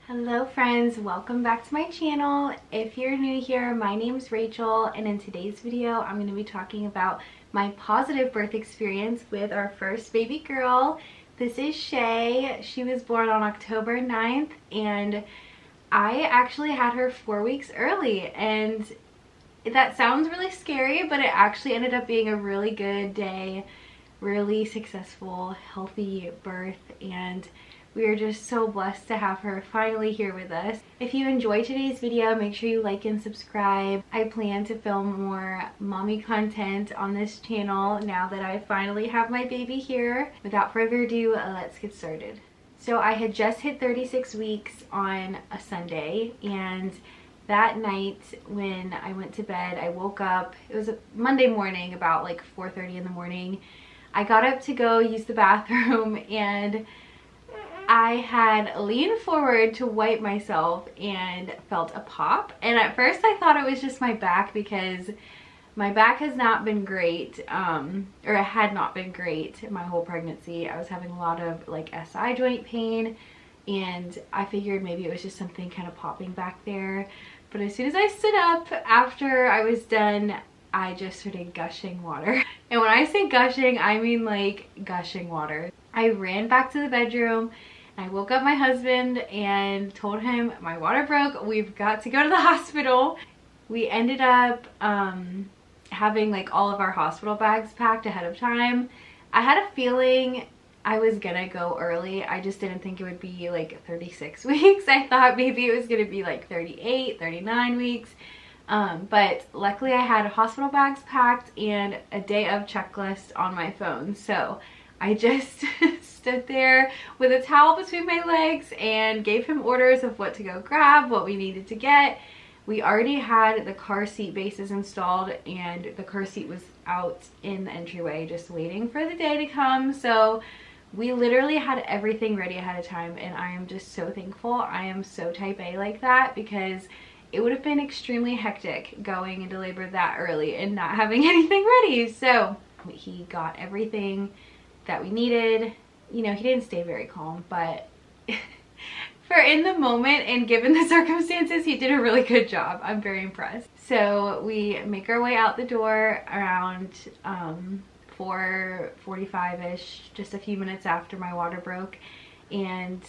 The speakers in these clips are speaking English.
Hello friends, welcome back to my channel. If you're new here, my name's Rachel, and in today's video I'm going to be talking about my positive birth experience with our first baby girl. This is Shay. She was born on October 9th and I actually had her 4 weeks early, and that sounds really scary, but it actually ended up being a really good day, really successful, healthy birth, and we are just so blessed to have her finally here with us. If you enjoyed today's video, make sure you like and subscribe. I plan to film more mommy content on this channel now that I finally have my baby here. Without further ado, let's get started. So I had just hit 36 weeks on a Sunday, and that night when I went to bed, I woke up. It was a Monday morning, about like 4:30 in the morning. I got up to go use the bathroom, and I had leaned forward to wipe myself and felt a pop. And at first I thought it was just my back, because my back has not been great, or it had not been great my whole pregnancy. I was having a lot of like SI joint pain, and I figured maybe it was just something kind of popping back there. But as soon as I stood up after I was done, I just started gushing water. And when I say gushing, I mean like gushing water. I ran back to the bedroom. I woke up my husband and told him my water broke. We've got to go to the hospital. We ended up having like all of our hospital bags packed ahead of time. I had a feeling I was gonna go early. I just didn't think it would be like 36 weeks. I thought maybe it was gonna be like 38, 39 weeks. But luckily I had hospital bags packed and a day of checklist on my phone. So I just stood there with a towel between my legs and gave him orders of what to go grab, what we needed to get. We already had the car seat bases installed, and the car seat was out in the entryway just waiting for the day to come. So we literally had everything ready ahead of time, and I am just so thankful. I am so type A like that, because it would have been extremely hectic going into labor that early and not having anything ready. So he got everything that we needed. You know, he didn't stay very calm, but for in the moment and given the circumstances, he did a really good job. I'm very impressed. So we make our way out the door around 4:45-ish, just a few minutes after my water broke, and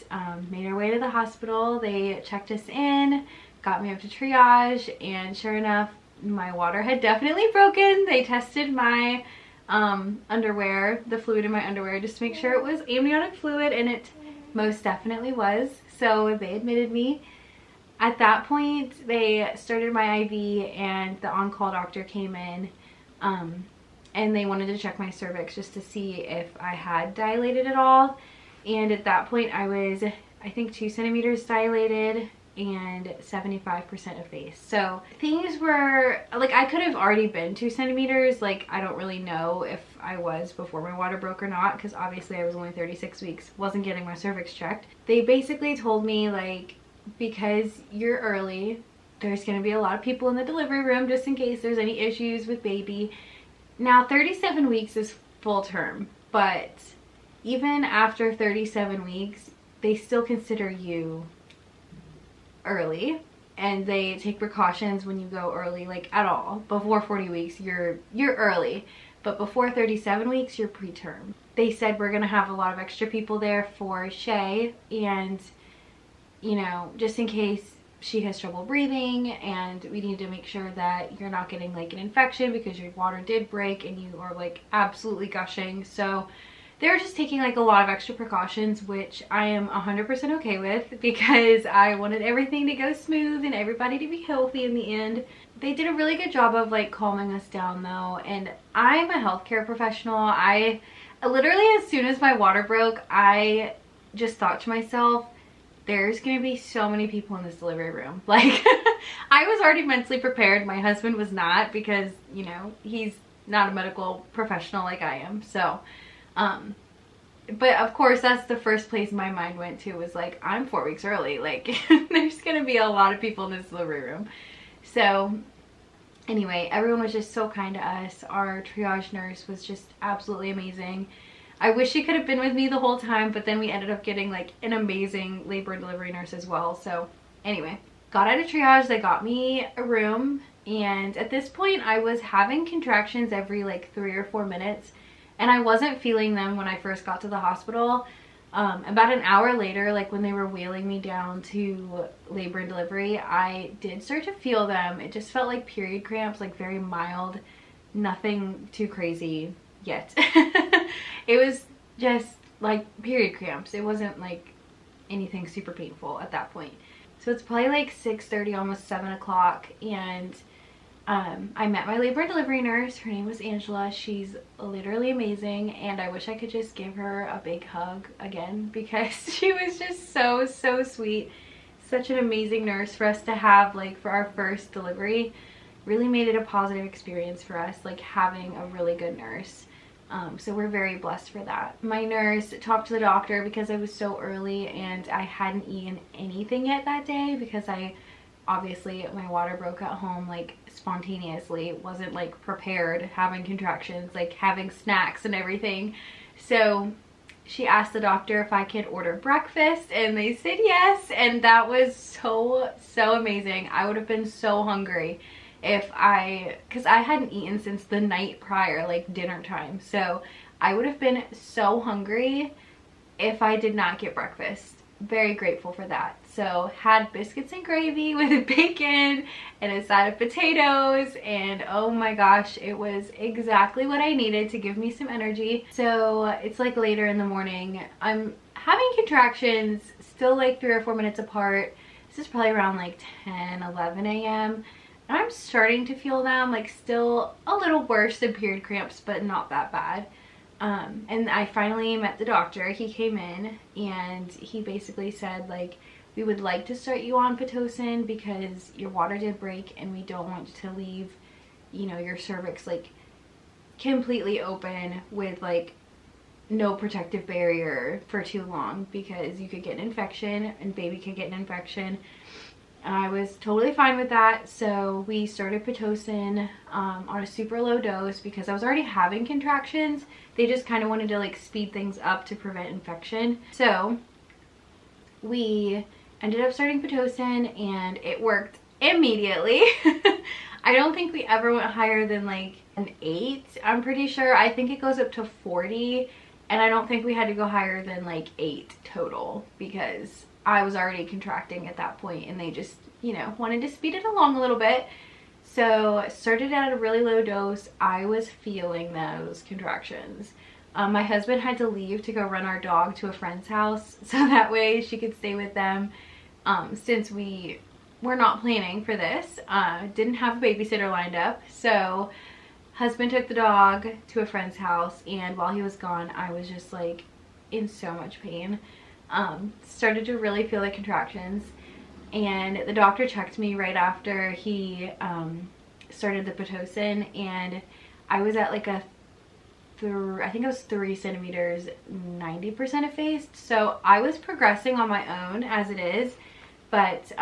made our way to the hospital. They checked us in, got me up to triage, and sure enough, my water had definitely broken. They tested my underwear, the fluid in my underwear, just to make sure it was amniotic fluid, and it most definitely was. So they admitted me. At that point, they started my IV, and the on-call doctor came in, and they wanted to check my cervix just to see if I had dilated at all. And at that point, I was, I think, 2 centimeters dilated and 75% effaced. So things were like, I could have already been 2 centimeters. Like, I don't really know if I was before my water broke or not, because obviously I was only 36 weeks, wasn't getting my cervix checked. They basically told me, like, because you're early, there's going to be a lot of people in the delivery room just in case there's any issues with baby. Now 37 weeks is full term, but even after 37 weeks, they still consider you early, and they take precautions when you go early, like at all. Before 40 weeks you're early, but before 37 weeks you're preterm. They said we're gonna have a lot of extra people there for Shay, and you know, just in case she has trouble breathing, and we need to make sure that you're not getting like an infection because your water did break and you are like absolutely gushing. So they were just taking like a lot of extra precautions, which I am 100% okay with, because I wanted everything to go smooth and everybody to be healthy in the end. They did a really good job of like calming us down though, and I'm a healthcare professional. I literally, as soon as my water broke, I just thought to myself, there's gonna be so many people in this delivery room. Like, I was already mentally prepared. My husband was not, because, you know, he's not a medical professional like I am. So but of course that's the first place my mind went to, was like, I'm 4 weeks early, like there's gonna be a lot of people in this delivery room. So anyway, everyone was just so kind to us. Our triage nurse was just absolutely amazing. I wish she could have been with me the whole time, but then we ended up getting like an amazing labor and delivery nurse as well. So anyway, got out of triage, they got me a room, and at this point I was having contractions every like 3 or 4 minutes, and I wasn't feeling them when I first got to the hospital. About an hour later, like when they were wheeling me down to labor and delivery, I did start to feel them. It just felt like period cramps, like very mild, nothing too crazy yet. It was just like period cramps. It wasn't like anything super painful at that point. So it's probably like 6:30, almost 7 o'clock, and I met my labor and delivery nurse. Her name was Angela. She's literally amazing, and I wish I could just give her a big hug again because she was just so sweet. Such an amazing nurse for us to have like for our first delivery. Really made it a positive experience for us, like having a really good nurse. So we're very blessed for that. My nurse talked to the doctor because I was so early and I hadn't eaten anything yet that day because obviously my water broke at home like spontaneously, wasn't like prepared, having contractions, like having snacks and everything. So she asked the doctor if I could order breakfast, and they said yes, and that was so amazing. I would have been so hungry because I hadn't eaten since the night prior, like dinner time. So I would have been so hungry if I did not get breakfast. Very grateful for that. So had biscuits and gravy with bacon and a side of potatoes, and oh my gosh, it was exactly what I needed to give me some energy. So it's like later in the morning. I'm having contractions still like 3 or 4 minutes apart. This is probably around like 10, 11 a.m. And I'm starting to feel them, like still a little worse than period cramps, but not that bad. And I finally met the doctor. He came in and he basically said, like, we would like to start you on Pitocin because your water did break and we don't want to leave, you know, your cervix like completely open with like no protective barrier for too long because you could get an infection and baby could get an infection. I was totally fine with that, so we started Pitocin on a super low dose because I was already having contractions. They just kind of wanted to like speed things up to prevent infection. So we ended up starting Pitocin and it worked immediately. I don't think we ever went higher than like an 8, I'm pretty sure. I think it goes up to 40, and I don't think we had to go higher than like 8 total because I was already contracting at that point and they just, you know, wanted to speed it along a little bit. So I started at a really low dose. I was feeling those contractions. My husband had to leave to go run our dog to a friend's house so that way she could stay with them, since we were not planning for this. Didn't have a babysitter lined up. So husband took the dog to a friend's house, and while he was gone I was just like in so much pain. Started to really feel the contractions, and the doctor checked me right after he started the Pitocin, and I was at like I think it was 3 centimeters, 90% effaced. So I was progressing on my own as it is, but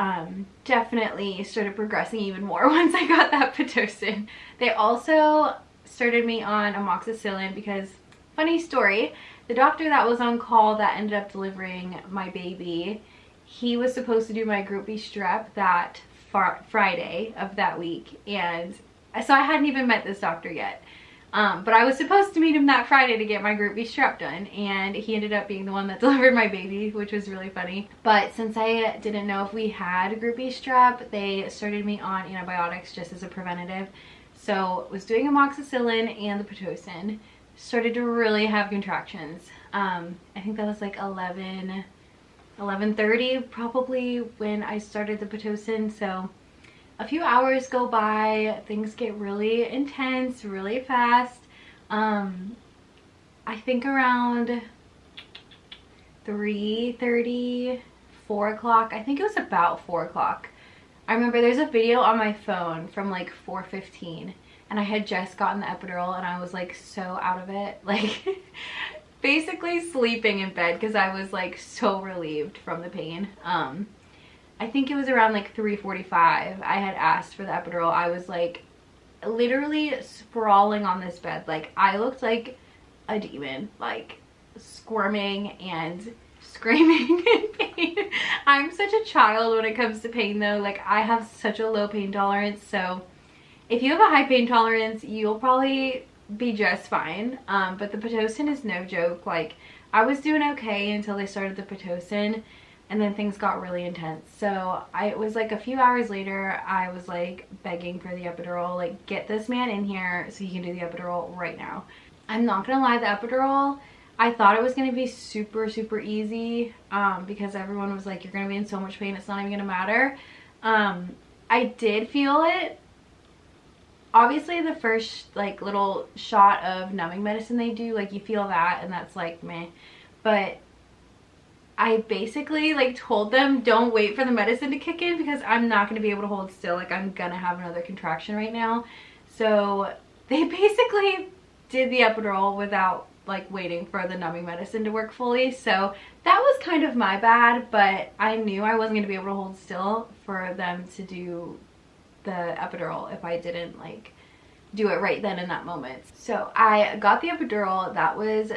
definitely started progressing even more once I got that Pitocin. They also started me on amoxicillin because, funny story, the doctor that was on call that ended up delivering my baby, he was supposed to do my Group B strep that Friday of that week, and so I hadn't even met this doctor yet. But I was supposed to meet him that Friday to get my Group B strep done, and he ended up being the one that delivered my baby, which was really funny. But since I didn't know if we had Group B strep, they started me on antibiotics just as a preventative. So was doing amoxicillin and the Pitocin. Started to really have contractions. I think that was like 11:30 probably when I started the Pitocin. So a few hours go by, things get really intense really fast. I think around 3:30, 4 o'clock. I think it was about 4 o'clock. I remember there's a video on my phone from like 4:15, and I had just gotten the epidural and I was like so out of it, like basically sleeping in bed because I was like so relieved from the pain. I think it was around like 3:45 I had asked for the epidural. I was like literally sprawling on this bed. Like I looked like a demon. Like squirming and screaming in pain. I'm such a child when it comes to pain though. Like, I have such a low pain tolerance, so if you have a high pain tolerance, you'll probably be just fine. But the Pitocin is no joke. Like, I was doing okay until they started the Pitocin, and then things got really intense. So it was like a few hours later, I was like begging for the epidural, like, get this man in here so he can do the epidural right now. I'm not gonna lie, the epidural, I thought it was gonna be super easy, because everyone was like, you're gonna be in so much pain, it's not even gonna matter. I did feel it. Obviously the first like little shot of numbing medicine they do, like, you feel that, and that's like meh. But I basically like told them, don't wait for the medicine to kick in because I'm not going to be able to hold still. Like, I'm gonna have another contraction right now. So they basically did the epidural without like waiting for the numbing medicine to work fully. So that was kind of my bad, but I knew I wasn't going to be able to hold still for them to do the epidural if I didn't like do it right then in that moment. So I got the epidural. That was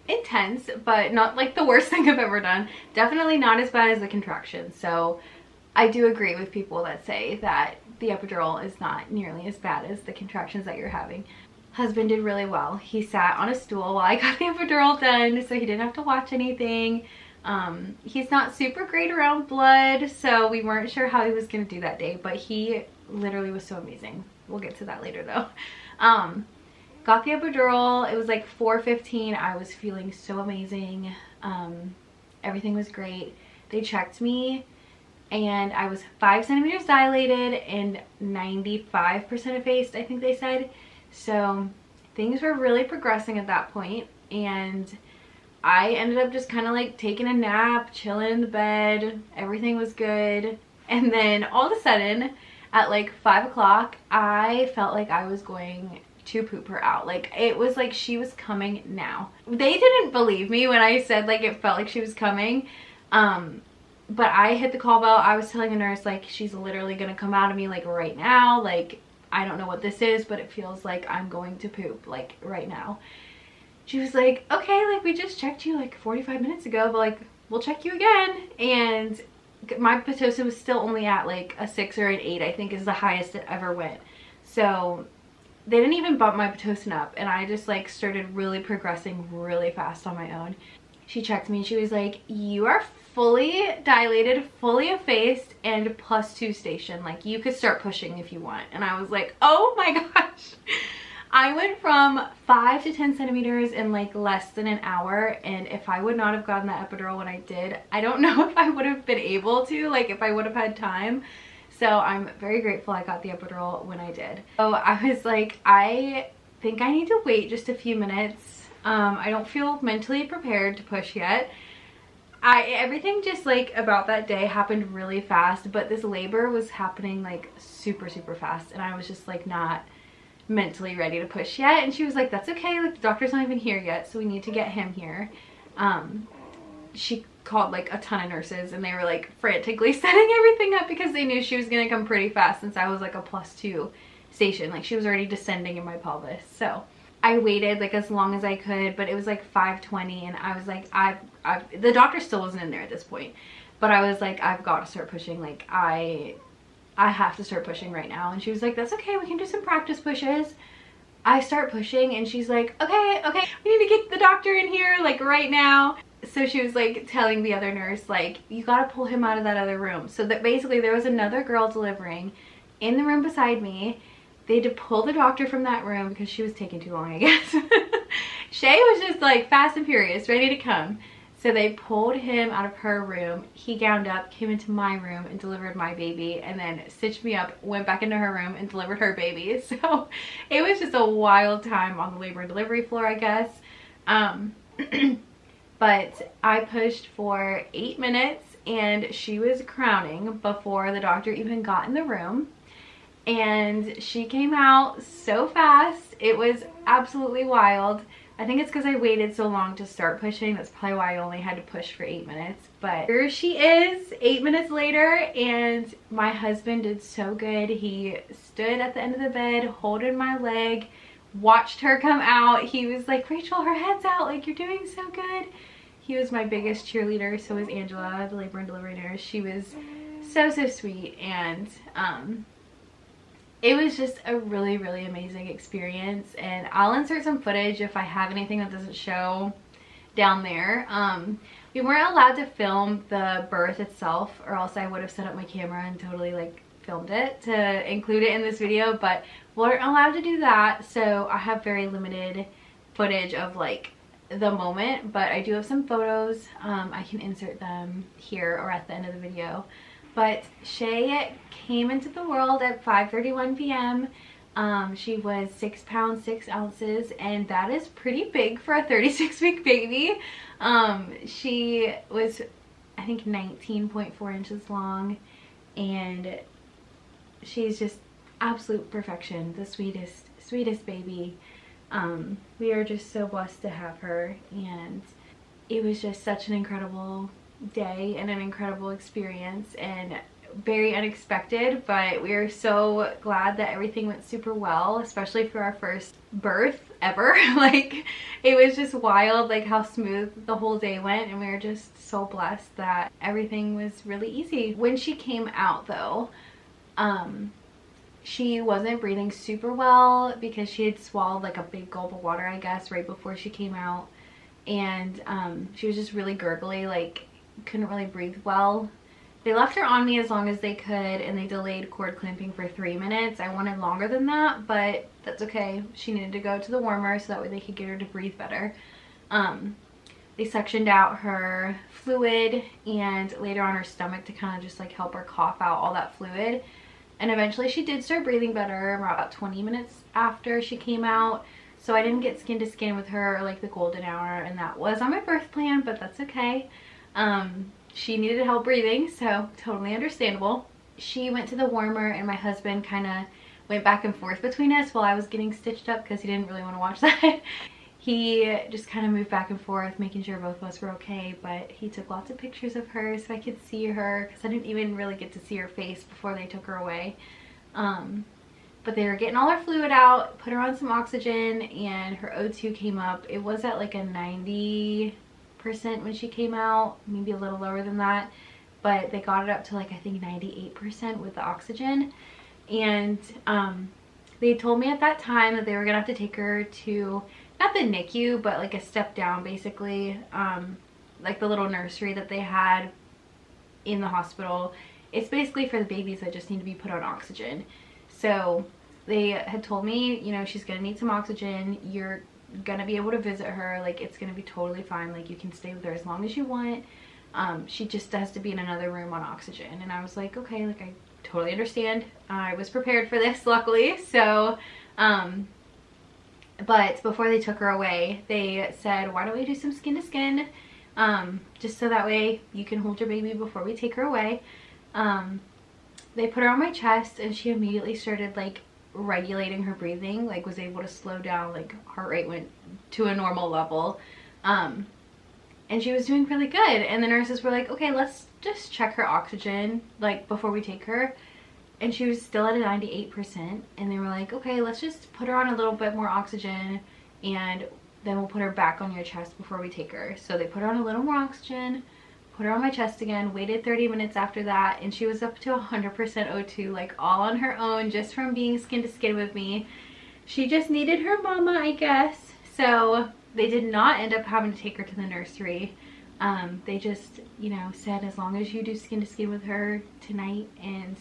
intense, but not like the worst thing I've ever done. Definitely not as bad as the contraction. So I do agree with people that say that the epidural is not nearly as bad as the contractions that you're having. Husband did really well. He sat on a stool while I got the epidural done, so he didn't have to watch anything. He's not super great around blood, so we weren't sure how he was gonna do that day, but he literally was so amazing. We'll get to that later though. Got the epidural. It was like 4:15. I was feeling so amazing. Everything was great. They checked me and I was 5 centimeters dilated and 95% effaced, I think they said. So things were really progressing at that point, and I ended up just kind of like taking a nap, chilling in the bed. Everything was good. And then all of a sudden at like 5 o'clock, I felt like I was going to poop her out. Like, it was like she was coming now. They didn't believe me when I said like it felt like she was coming. But I hit the call bell. I was telling the nurse like, she's literally gonna come out of me like right now. Like, I don't know what this is, but it feels like I'm going to poop like right now. She was like, okay, like, we just checked you like 45 minutes ago, but like, we'll check you again. And my Pitocin was still only at like a 6 or an 8, I think is the highest it ever went. So they didn't even bump my Pitocin up, and I just like started really progressing really fast on my own. She checked me and she was like, you are fully dilated, fully effaced, and +2 station. Like, you could start pushing if you want. And I was like, oh my gosh. I went from 5 to 10 centimeters in like less than an hour, and if I would not have gotten that epidural when I did, I don't know if I would have been able to, like, if I would have had time. So I'm very grateful I got the epidural when I did. So I was like, I think I need to wait just a few minutes. I don't feel mentally prepared to push yet. Everything just like about that day happened really fast, but this labor was happening like super fast, and I was just like not mentally ready to push yet. And she was like, that's okay, like, the doctor's not even here yet, so we need to get him here. She called like a ton of nurses, and they were like frantically setting everything up because they knew she was gonna come pretty fast since I was like a +2 station. Like, she was already descending in my pelvis. So I waited like as long as I could, but it was like 5:20, and I was like, the doctor still wasn't in there at this point, but I was like, I've got to start pushing. Like, I have to start pushing right now. And she was like, that's okay, we can do some practice pushes. I start pushing, and she's like, okay, we need to get the doctor in here like right now. So she was like telling the other nurse, like, you gotta pull him out of that other room. So that basically there was another girl delivering in the room beside me. They had to pull the doctor from that room because she was taking too long, I guess. Shay was just like fast and furious, ready to come. So they pulled him out of her room. He gowned up, came into my room and delivered my baby, and then stitched me up, went back into her room and delivered her baby. So it was just a wild time on the labor and delivery floor, I guess. But I pushed for 8 minutes, and she was crowning before the doctor even got in the room. And she came out so fast. It was absolutely wild. I think it's because I waited so long to start pushing. That's probably why I only had to push for 8 minutes. But here she is 8 minutes later, and my husband did so good. He stood at the end of the bed holding my leg, watched her come out. He was like, Rachel, her head's out, like you're doing so good. He was my biggest cheerleader. So was Angela, the labor and delivery nurse. She was so sweet, and it was just a really amazing experience. And I'll insert some footage if I have anything that doesn't show down there. We weren't allowed to film the birth itself, or else I would have set up my camera and totally like filmed it to include it in this video, but weren't allowed to do that, so I have very limited footage of like the moment, but I do have some photos. I can insert them here or at the end of the video. But Shay came into the world at 5:31 p.m. She was 6 pounds 6 ounces, and that is pretty big for a 36-week baby. She was, I think, 19.4 inches long, and she's just absolute perfection. The sweetest baby. We are just so blessed to have her, and it was just such an incredible day and an incredible experience, and very unexpected, but we are so glad that everything went super well, especially for our first birth ever. Like, it was just wild, like how smooth the whole day went, and we were just so blessed that everything was really easy. When she came out though, she wasn't breathing super well because she had swallowed like a big gulp of water, I guess, right before she came out, and she was just really gurgly, like couldn't really breathe well. They left her on me as long as they could, and they delayed cord clamping for 3 minutes. I wanted longer than that, but that's okay. She needed to go to the warmer so that way they could get her to breathe better. They suctioned out her fluid and laid her on her stomach to kind of just like help her cough out all that fluid. And eventually she did start breathing better about 20 minutes after she came out. So I didn't get skin to skin with her like the golden hour, and that was on my birth plan, but that's okay. She needed help breathing, so totally understandable. She went to the warmer, and my husband kind of went back and forth between us while I was getting stitched up because he didn't really want to watch that. He just kind of moved back and forth, making sure both of us were okay, but he took lots of pictures of her so I could see her, because I didn't even really get to see her face before they took her away. But they were getting all her fluid out, put her on some oxygen, and her O2 came up. It was at like a 90% when she came out, maybe a little lower than that, but they got it up to like I think 98% with the oxygen. And they told me at that time that they were gonna have to take her to not the NICU, but like a step down, basically, like the little nursery that they had in the hospital. It's basically for the babies that just need to be put on oxygen. So they had told me, you know, she's gonna need some oxygen, you're gonna be able to visit her, like it's gonna be totally fine, like you can stay with her as long as you want. She just has to be in another room on oxygen. And I was like, okay, like I totally understand. I was prepared for this, luckily. So but before they took her away, they said, why don't we do some skin to skin, just so that way you can hold your baby before we take her away. They put her on my chest, and she immediately started like regulating her breathing, like was able to slow down, like heart rate went to a normal level, and she was doing really good. And the nurses were like, okay, let's just check her oxygen like before we take her, and she was still at a 98%. And they were like, okay, let's just put her on a little bit more oxygen, and then we'll put her back on your chest before we take her. So they put her on a little more oxygen, put her on my chest again, waited 30 minutes after that, and she was up to 100% O2, like all on her own, just from being skin to skin with me. She just needed her mama, I guess. So they did not end up having to take her to the nursery. They just, you know, said as long as you do skin to skin with her tonight, and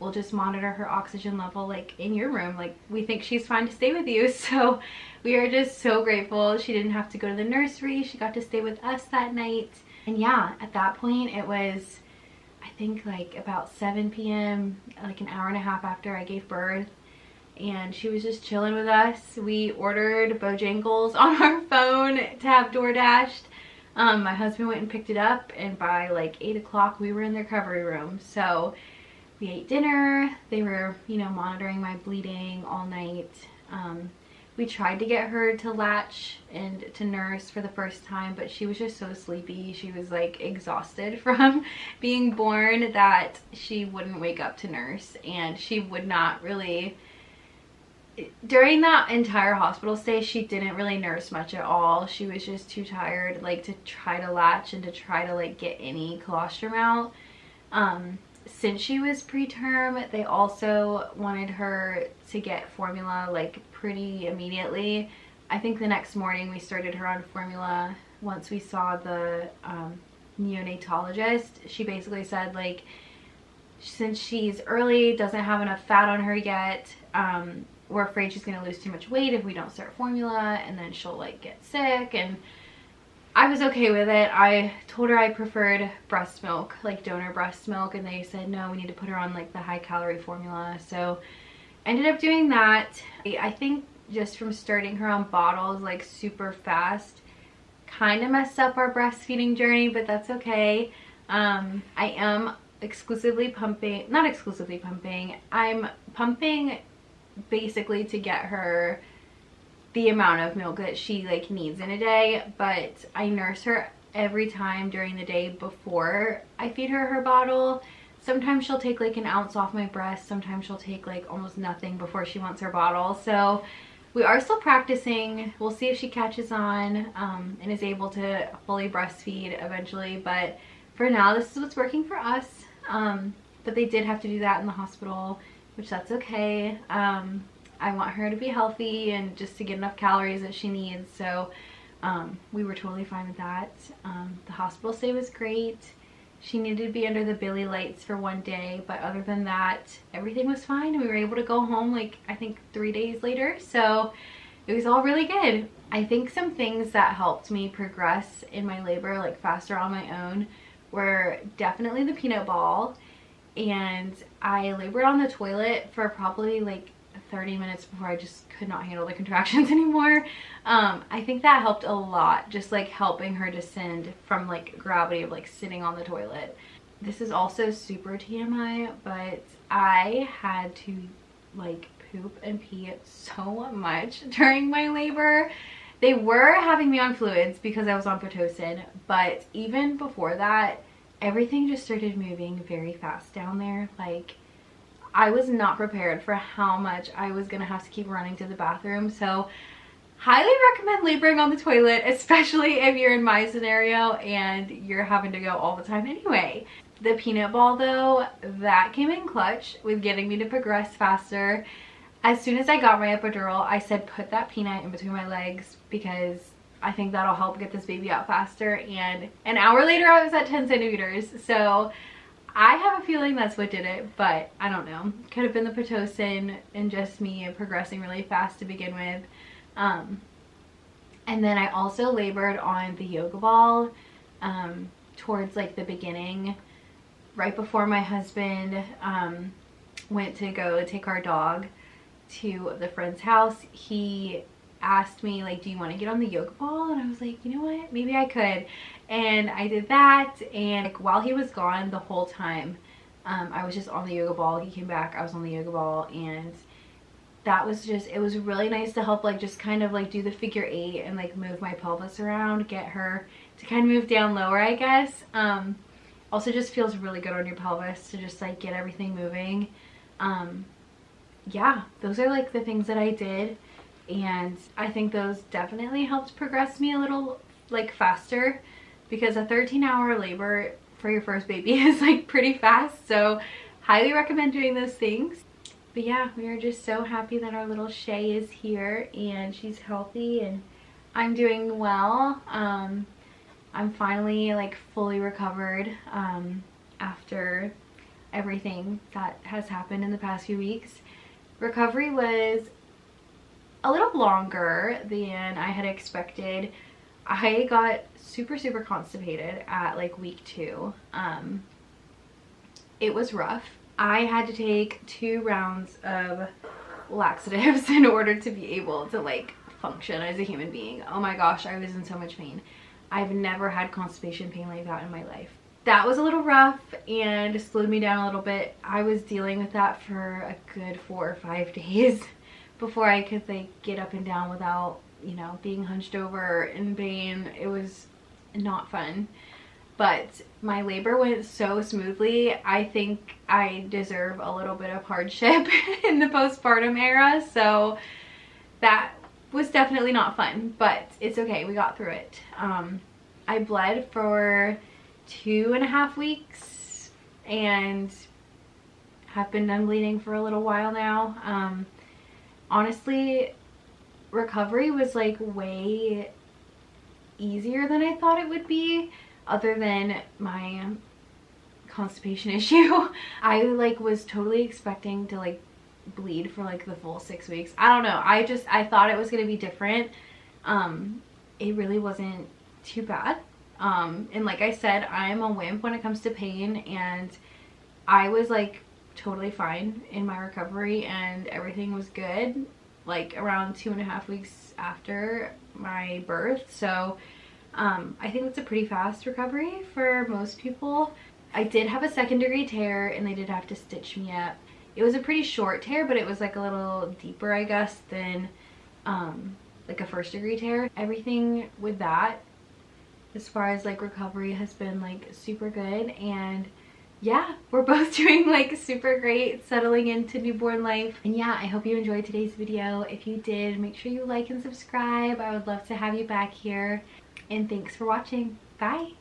we'll just monitor her oxygen level like in your room, like we think she's fine to stay with you. So we are just so grateful she didn't have to go to the nursery. She got to stay with us that night. And yeah, at that point it was, I think like about 7 p.m, like an hour and a half after I gave birth, and she was just chilling with us. We ordered Bojangles on our phone to have DoorDashed. My husband went and picked it up, and by like 8 o'clock we were in the recovery room. So we ate dinner. They were, you know, monitoring my bleeding all night. We tried to get her to latch and to nurse for the first time, but she was just so sleepy. She was like exhausted from being born that she wouldn't wake up to nurse, and she would not really during that entire hospital stay, she didn't really nurse much at all. She was just too tired, like, to try to latch and to try to, like, get any colostrum out. Since she was preterm, they also wanted her to get formula, like, pretty immediately. I think the next morning we started her on formula. Once we saw the neonatologist, she basically said, like, since she's early, doesn't have enough fat on her yet, we're afraid she's gonna lose too much weight if we don't start formula, and then she'll, like, get sick. And I was okay with it. I told her I preferred breast milk, like donor breast milk, and they said no, we need to put her on, like, the high calorie formula. So I ended up doing that. I think just from starting her on bottles, like, super fast, kind of messed up our breastfeeding journey, but that's okay. I am exclusively pumping, not exclusively pumping, I'm pumping basically to get her the amount of milk that she, like, needs in a day, but I nurse her every time during the day before I feed her her bottle. Sometimes she'll take, like, an ounce off my breast, sometimes she'll take, like, almost nothing before she wants her bottle. So we are still practicing. We'll see if she catches on and is able to fully breastfeed eventually, but for now this is what's working for us. But they did have to do that in the hospital, which that's okay. I want her to be healthy and just to get enough calories that she needs, so we were totally fine with that. The hospital stay was great. She needed to be under the Billy lights for one day, but other than that, everything was fine, and we were able to go home, like, I think 3 days later, so it was all really good. I think some things that helped me progress in my labor, like, faster on my own, were definitely the peanut ball, and I labored on the toilet for probably, like, 30 minutes before I just could not handle the contractions anymore. I think that helped a lot, just, like, helping her descend from, like, gravity of, like, sitting on the toilet. This is also super TMI, but I had to, like, poop and pee so much during my labor. They were having me on fluids because I was on Pitocin, but even before that, everything just started moving very fast down there. Like, I was not prepared for how much I was gonna have to keep running to the bathroom. So highly recommend laboring on the toilet, especially if you're in my scenario and you're having to go all the time anyway. The peanut ball though, that came in clutch with getting me to progress faster. As soon as I got my epidural, I said put that peanut in between my legs because I think that'll help get this baby out faster. And an hour later I was at 10 centimeters. So I have a feeling that's what did it, but I don't know. Could have been the Pitocin and just me progressing really fast to begin with. And then I also labored on the yoga ball towards, like, the beginning, right before my husband went to go take our dog to the friend's house. He asked me, like, do you want to get on the yoga ball? And I was like, you know what, maybe I could. And I did that, and, like, while he was gone the whole time, I was just on the yoga ball. He came back, I was on the yoga ball, and that was just, it was really nice to help, like, just kind of, like, do the figure 8 and, like, move my pelvis around, get her to kind of move down lower, I guess. Also just feels really good on your pelvis to just, like, get everything moving. Yeah, those are, like, the things that I did, and I think those definitely helped progress me a little, like, faster, because a 13-hour labor for your first baby is, like, pretty fast. So highly recommend doing those things. But yeah, we are just so happy that our little Shay is here and she's healthy and I'm doing well. I'm finally, like, fully recovered after everything that has happened in the past few weeks. Recovery was a little longer than I had expected. I got super constipated at, like, week 2. It was rough. I had to take 2 rounds of laxatives in order to be able to, like, function as a human being. Oh my gosh, I was in so much pain. I've never had constipation pain like that in my life. That was a little rough and slowed me down a little bit. I was dealing with that for a good 4 or 5 days before I could, like, get up and down without, you know, being hunched over in pain. It was not fun. but my labor went so smoothly. I think I deserve a little bit of hardship in the postpartum era, so that was definitely not fun, but it's okay, we got through it. I bled for 2.5 weeks and have been done bleeding for a little while now. Honestly, recovery was like way easier than I thought it would be, other than my constipation issue. I like was totally expecting to like bleed for like the full 6 weeks. I don't know, I thought it was gonna be different. It really wasn't too bad. And like I said, I'm a wimp when it comes to pain, and I was like totally fine in my recovery and everything was good like around 2.5 weeks after my birth. So I think that's a pretty fast recovery for most people. I did have a 2nd degree tear and they did have to stitch me up. It was a pretty short tear, but it was like a little deeper, I guess, than like a 1st degree tear. Everything with that as far as like recovery has been like super good, and yeah, we're both doing like super great, settling into newborn life. And yeah, I hope you enjoyed today's video. If you did, make sure you like and subscribe. I would love to have you back here, and thanks for watching. Bye.